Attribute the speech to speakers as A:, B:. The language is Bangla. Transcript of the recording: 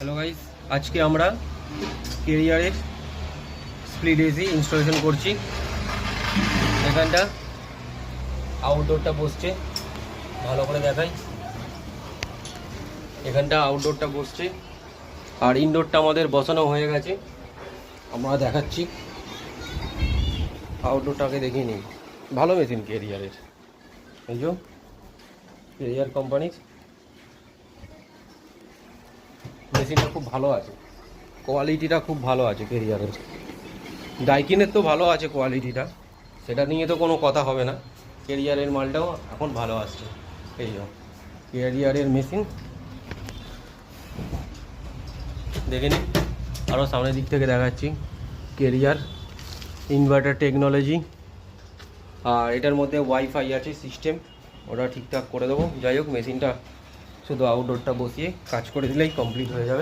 A: হ্যালো গাইস, আজকে আমরা কেরিয়ারের স্প্লিট এসি ইনস্টলেশন করছি। এখানটা আউটডোরটা বসছে, ভালো করে দেখাই। এখানটা আউটডোরটা বসছে আর ইনডোরটা আমাদের বসানো হয়ে গেছে। আমরা দেখাচ্ছি, আউটডোরটাকে দেখিয়ে নিই। ভালো মেশিন কেরিয়ারের, এই যে কেরিয়ার কোম্পানির মেশিনটা খুব ভালো আছে, কোয়ালিটিটা খুব ভালো আছে কেরিয়ারের। ডাইকিনের তো ভালো আছে কোয়ালিটিটা, সেটা নিয়ে তো কোনো কথা হবে না। কেরিয়ারের মালটাও এখন ভালো আসছে। এই যে কেরিয়ারের মেশিন দেখে নিন। আরও সামনের দিক থেকে দেখাচ্ছি, কেরিয়ার ইনভার্টার টেকনোলজি, আর এটার মধ্যে ওয়াইফাই আছে সিস্টেম, ওটা ঠিকঠাক করে দেবো। যাই হোক, মেশিনটা শুধু আউটডোরটা বসিয়ে কাজ করে দিলেই কমপ্লিট হয়ে যাবে।